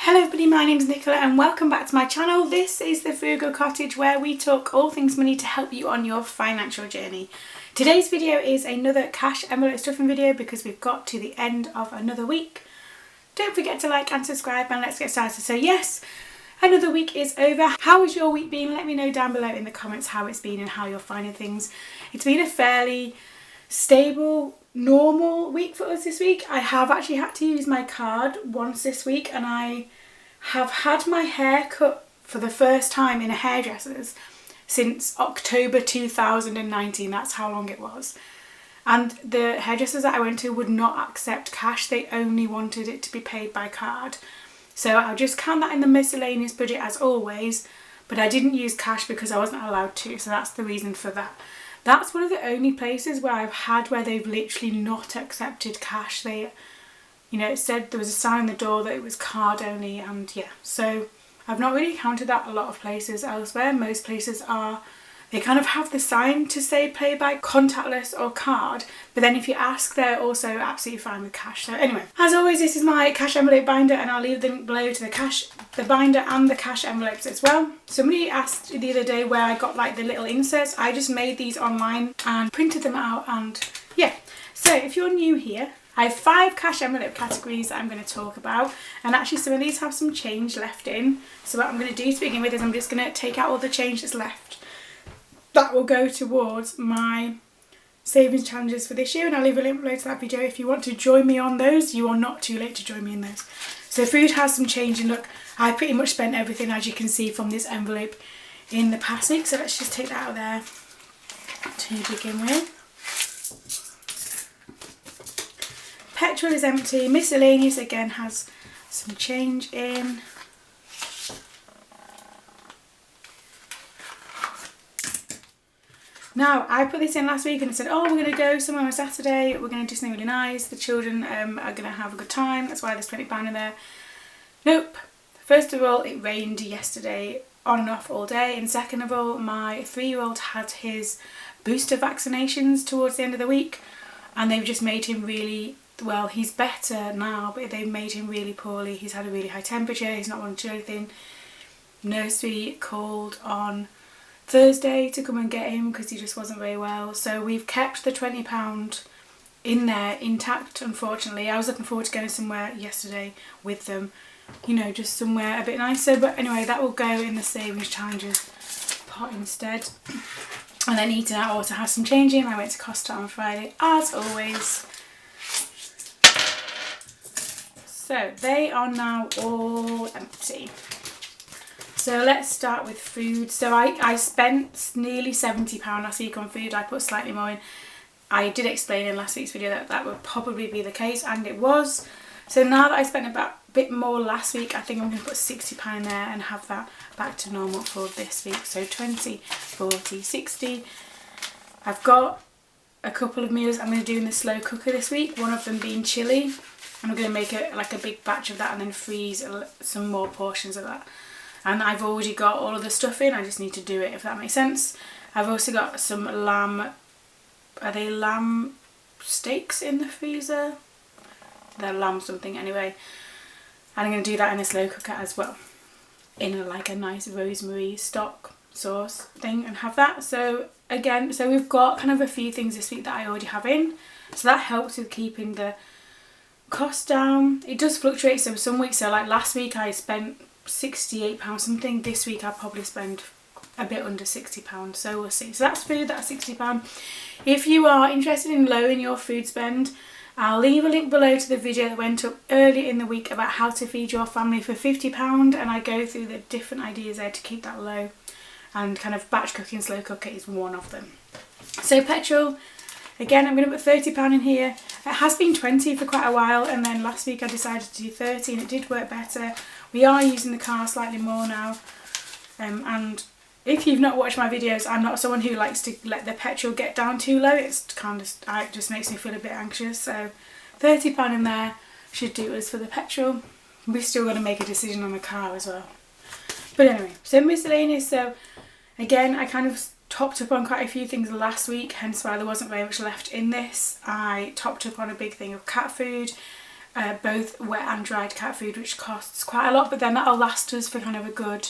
Hello everybody, my name is Nicola and welcome back to my channel. This is the Frugal Cottage where we talk all things money to help you on your financial journey. Today's video is another cash envelope stuffing video because we've got to the end of another week. Don't forget to like and subscribe and let's get started. So yes, another week is over. How has your week been? Let me know down below in the comments how it's been and how you're finding things. It's been a fairly stable, normal week for us this week. I have actually had to use my card once this week and I have had my hair cut for the first time in a hairdresser's since October 2019. That's how long it was. And the hairdressers that I went to would not accept cash. They only wanted it to be paid by card. So I'll just count that in the miscellaneous budget as always, but I didn't use cash because I wasn't allowed to, so that's the reason for that. That's one of the only places where I've had where they've literally not accepted cash. They, you know, it said there was a sign on the door that it was card only, and yeah, so I've not really encountered that a lot of places elsewhere. Most places are, they kind of have the sign to say pay by contactless or card, but then if you ask, they're also absolutely fine with cash. So anyway, as always, this is my cash envelope binder and I'll leave the link below to the binder and the cash envelopes as well. Somebody asked the other day where I got like the little inserts. I just made these online and printed them out, and yeah. So if you're new here, I have 5 cash envelope categories that I'm going to talk about, and actually some of these have some change left in. So what I'm going to do to begin with is I'm just going to take out all the change that's left. That will go towards my savings challenges for this year, and I'll leave a link below to that video if you want to join me on those. You are not too late to join me in those. So food has some change, and look, I pretty much spent everything, as you can see, from this envelope in the past week. So let's just take that out there to begin with. Petrol is empty. Miscellaneous again has some change in. Now, I put this in last week and I said, oh, we're going to go somewhere on Saturday. We're going to do something really nice. The children are going to have a good time. That's why there's £20 in there. Nope. First of all, it rained yesterday on and off all day. And second of all, my 3-year-old had his booster vaccinations towards the end of the week. And they've just made him really... well, he's better now, but they made him really poorly. He's had a really high temperature, he's not wanted to do anything. Nursery called on Thursday to come and get him because he just wasn't very well. So we've kept the £20 in there intact, unfortunately. I was looking forward to going somewhere yesterday with them, you know, just somewhere a bit nicer. But anyway, that will go in the savings challenges pot instead. And then Eaton Out also has some change in. I went to Costa on Friday, as always. So they are now all empty. So let's start with food. So I spent nearly £70 last week on food. I put slightly more in. I did explain in last week's video that that would probably be the case, and it was. So now that I spent a bit more last week, I think I'm going to put £60 in there and have that back to normal for this week. So 20, 40, 60. I've got a couple of meals I'm going to do in the slow cooker this week, one of them being chilli. I'm going to make like a big batch of that and then freeze some more portions of that. And I've already got all of the stuff in, I just need to do it, if that makes sense. I've also got some lamb, are they lamb steaks in the freezer? They're lamb something anyway. And I'm going to do that in the slow cooker as well, in like a nice rosemary stock sauce thing, and have that. So again, so we've got kind of a few things this week that I already have in. So that helps with keeping the cost down. It does fluctuate, so some weeks, so like last week I spent £68 something. This week I'll probably spend a bit under £60, so we'll see. So that's food, that's £60. If you are interested in lowering your food spend, I'll leave a link below to the video that went up earlier in the week about how to feed your family for £50, and I go through the different ideas there to keep that low, and kind of batch cooking, slow cooker is one of them. So petrol, again, I'm going to put £30 in here. It has been 20 for quite a while, and then last week I decided to do 30 and it did work better. We are using the car slightly more now, and if you've not watched my videos, I'm not someone who likes to let the petrol get down too low. It's kind of, it just makes me feel a bit anxious. So £30 in there should do us for the petrol. We're still going to make a decision on the car as well. But anyway, so miscellaneous. So again, I kind of topped up on quite a few things last week, hence why there wasn't very much left in this. I topped up on a big thing of cat food. both wet and dried cat food, which costs quite a lot, but then that'll last us for kind of a good...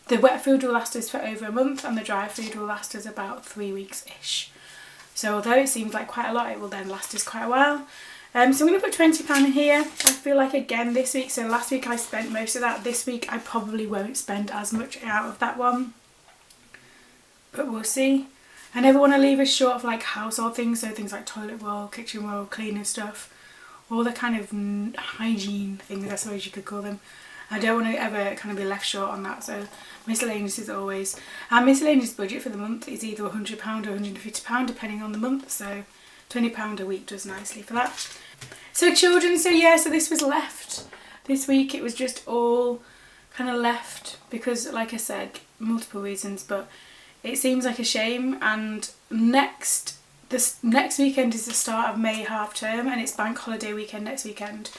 The wet food will last us for over a month and the dry food will last us about 3 weeks-ish. So although it seems like quite a lot, it will then last us quite a while. So I'm going to put £20 in here. I feel like again this week, so last week I spent most of that. This week I probably won't spend as much out of that one. But we'll see. I never want to leave us short of like household things, so things like toilet roll, kitchen roll, cleaning stuff. All the kind of hygiene things, I suppose you could call them. I don't want to ever kind of be left short on that, so miscellaneous is always... Our miscellaneous budget for the month is either £100 or £150 depending on the month, so £20 a week does nicely for that. So children, so yeah, so this was left. This week it was just all kind of left because, like I said, multiple reasons, but it seems like a shame. And next weekend is the start of May half term and it's bank holiday weekend next weekend.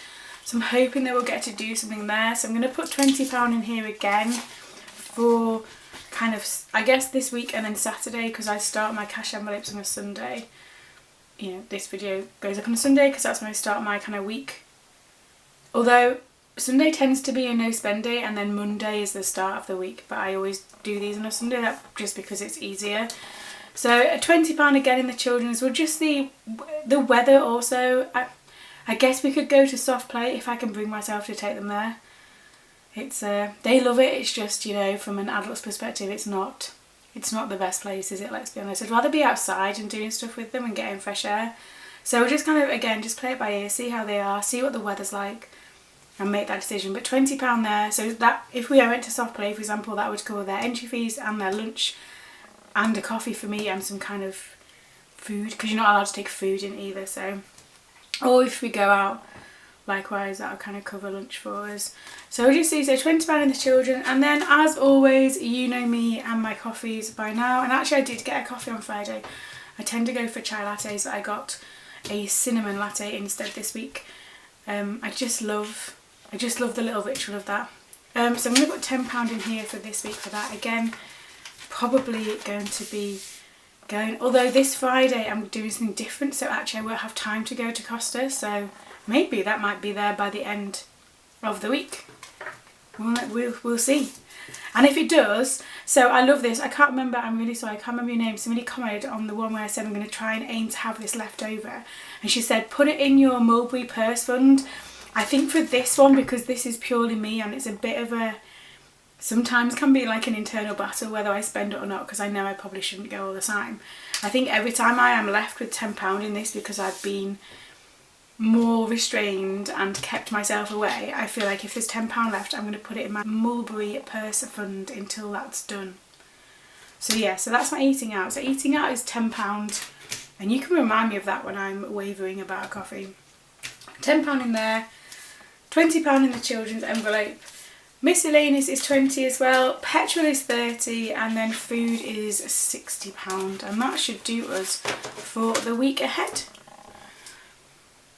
So I'm hoping that we'll get to do something there. So I'm going to put £20 in here again for kind of, I guess, this week and then Saturday, because I start my cash envelopes on a Sunday. You know, this video goes up on a Sunday because that's when I start my kind of week. Although Sunday tends to be a no spend day and then Monday is the start of the week, but I always do these on a Sunday, that just because it's easier. So £20 again in the children's. Well, just the weather also. I guess we could go to soft play if I can bring myself to take them there. It's they love it. It's just, you know, from an adult's perspective, it's not the best place, is it? Let's be honest. I'd rather be outside and doing stuff with them and getting fresh air. So we'll just kind of, again, just play it by ear, see how they are, see what the weather's like, and make that decision. But £20 there. So that if we went to soft play, for example, that would cover their entry fees and their lunch, and a coffee for me and some kind of food, because you're not allowed to take food in either. So. Or if we go out, likewise, that'll kind of cover lunch for us. So we'll just see, so £20 in the children. And then, as always, you know me and my coffees by now. And actually, I did get a coffee on Friday. I tend to go for chai lattes, but I got a cinnamon latte instead this week. I just love the little ritual of that. So I'm going to put £10 in here for this week for that. Again, probably going to be... although this Friday I'm doing something different, so actually I won't have time to go to Costa, so maybe that might be there by the end of the week. We'll see. And if it does, so I love this, I can't remember, I'm really sorry, I can't remember your name. Somebody commented on the one where I said I'm going to try and aim to have this left over, and she said put it in your Mulberry purse fund. I think for this one, because this is purely me and it's a bit of a... sometimes can be like an internal battle whether I spend it or not, because I know I probably shouldn't go all the time. I think every time I am left with £10 in this because I've been more restrained and kept myself away, I feel like if there's £10 left, I'm going to put it in my Mulberry purse fund until that's done. So yeah, so that's my eating out. So eating out is £10, and you can remind me of that when I'm wavering about a coffee. £10 in there, £20 in the children's envelope. Miscellaneous is 20 as well, petrol is 30, and then food is £60, and that should do us for the week ahead.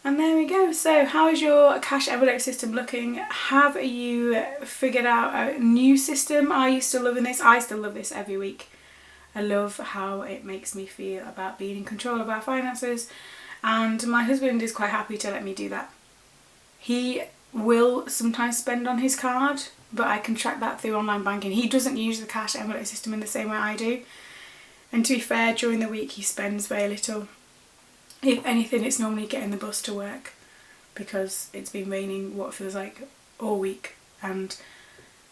And there we go. So how is your cash envelope system looking? Have you figured out a new system? Are you still loving this? I still love this every week. I love how it makes me feel about being in control of our finances, and my husband is quite happy to let me do that. He will sometimes spend on his card, but I can track that through online banking. He doesn't use the cash envelope system in the same way I do, and to be fair, during the week he spends very little. If anything, it's normally getting the bus to work, because it's been raining what feels like all week, and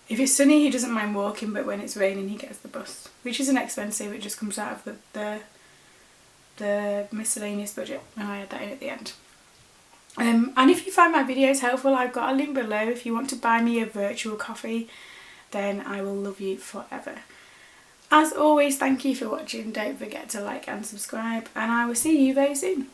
if it's sunny he doesn't mind walking, but when it's raining he gets the bus, which isn't expensive. It just comes out of the miscellaneous budget, and I add that in at the end. And if you find my videos helpful, I've got a link below. If you want to buy me a virtual coffee, then I will love you forever. As always, thank you for watching. Don't forget to like and subscribe, and I will see you very soon.